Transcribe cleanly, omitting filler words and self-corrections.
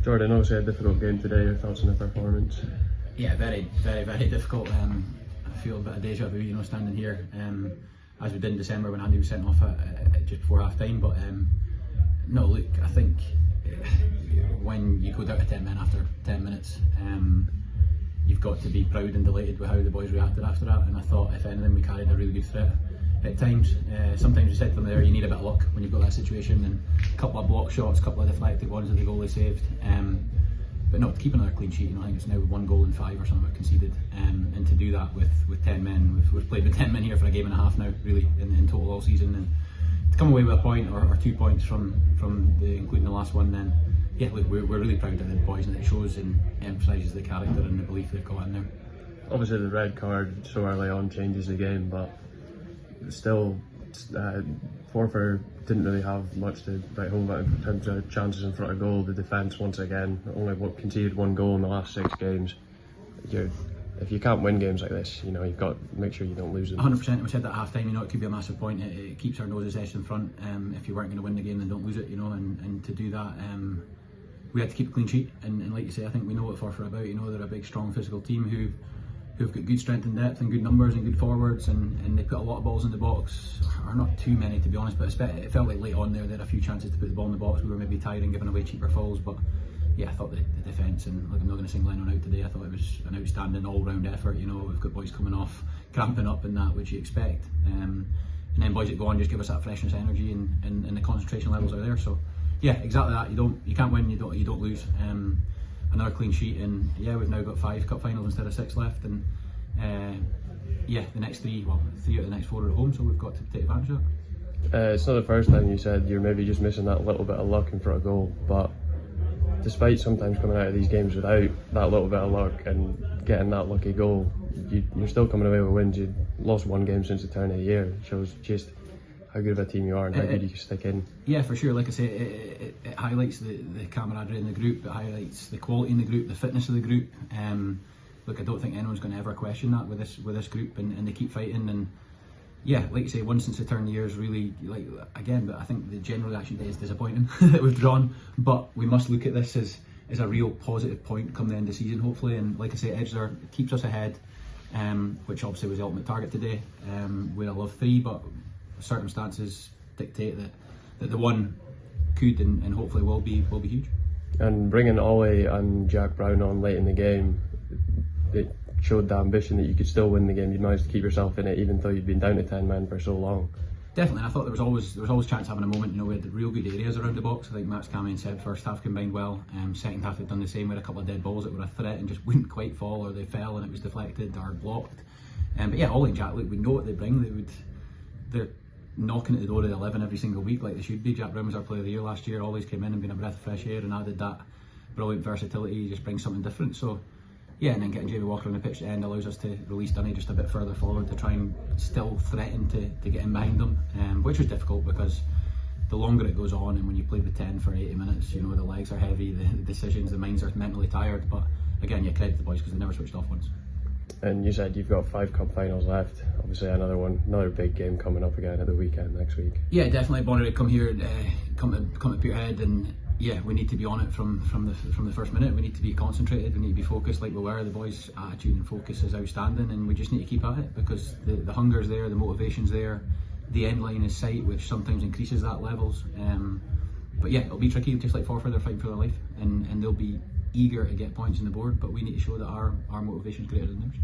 Jordon, obviously a difficult game today. Your thoughts on the performance? Yeah, very difficult. I feel a bit of deja vu, standing here as we did in December when Andy was sent off just before half time. But no, look, I think when you go down to 10 men after 10 minutes, you've got to be proud and delighted with how the boys reacted after that. And I thought, if anything, we carried a really good threat at times. Sometimes you said to them there, you need a bit of luck when you've got that situation, and a couple of block shots, a couple of deflected ones that the goalie saved. But no, to keep another clean sheet, I think it's now 1 goal in 5 or something we've conceded, and to do that with 10 men, we've played with 10 men here for a game and a half now, really, in total all season, and to come away with a point or 2 points from including the last one, then yeah, we're really proud of the boys, and it shows and emphasises the character and the belief they've got in there. Obviously the red card so early on changes the game, but still Forfar didn't really have much to write home about in terms of chances in front of goal. The defence, once again, only conceded 1 goal in the last 6 games. If you can't win games like this, you've got to make sure you don't lose them. 100%. We said that at half time. It could be a massive point. It keeps our noses edged in front. If you weren't going to win the game, then don't lose it. And to do that, we had to keep a clean sheet. And like you say, I think we know what Forfar are about. They're a big, strong, physical team who've got good strength and depth and good numbers and good forwards, and they put a lot of balls in the box, or not too many to be honest, but it felt like late on there they had a few chances to put the ball in the box. We were maybe tired and giving away cheaper fouls, but yeah, I thought the defence, and look, I'm not going to sing Lennon out today, I thought it was an outstanding all-round effort. We've got boys coming off, cramping up and that, which you expect, and then boys that go on just give us that freshness, energy, and the concentration levels are there. So yeah, exactly that. You can't win, you don't lose. Another clean sheet, and yeah, we've now got 5 cup finals instead of 6 left, and yeah, the next 3 out of the next 4 are at home, so we've got to take advantage of it. It's not the first time you said you're maybe just missing that little bit of luck in front of goal, but despite sometimes coming out of these games without that little bit of luck and getting that lucky goal, you're still coming away with wins. You lost 1 game since the turn of the year. It shows just how good of a team you are and how good you can stick in. Yeah, for sure. Like I say, it highlights the camaraderie in the group, it highlights the quality in the group, the fitness of the group. Look, I don't think anyone's going to ever question that with this group, and they keep fighting. And yeah, like you say, 1 since the turn of the year is really, like, again, but I think the general reaction today is disappointing that we've drawn, but we must look at this as a real positive point come the end of the season, hopefully. And like I say, it keeps us ahead, which obviously was the ultimate target today. We'd have loved 3, but circumstances dictate that the 1 could and hopefully will be huge. And bringing Ollie and Jack Brown on late in the game, it showed the ambition that you could still win the game. You'd managed to keep yourself in it even though you'd been down to 10 men for so long. Definitely, I thought there was always chance of having a moment. We had real good areas around the box. I think Max, Cammy and Seb first half combined well. Second half they've done the same with a couple of dead balls that were a threat and just wouldn't quite fall, or they fell and it was deflected or blocked. But yeah, Ollie and Jack, look, we know what they bring. They're knocking at the door of the 11 every single week like they should be. Jack Brown was our player of the year last year, always came in and been a breath of fresh air and added that brilliant versatility. He just brings something different. So yeah, and then getting Jamie Walker on the pitch at the end allows us to release Dunny just a bit further forward to try and still threaten to get in behind them, which was difficult because the longer it goes on, and when you play with 10 for 80 minutes, the legs are heavy, the decisions, the minds are mentally tired. But again, you credit the boys because they never switched off once. And you said you've got 5 cup finals left. Obviously, another big game coming up again at the weekend next week. Yeah, definitely. Bonner to come here, come to Peterhead, and yeah, we need to be on it from the first minute. We need to be concentrated. We need to be focused like we were. The boys' attitude and focus is outstanding, and we just need to keep at it because the hunger's there, the motivation's there, the end line is sight, which sometimes increases that levels. But yeah, it'll be tricky. Just like Forfar, they're fighting for their life, and they'll be eager to get points on the board. But we need to show that our motivation is greater than theirs.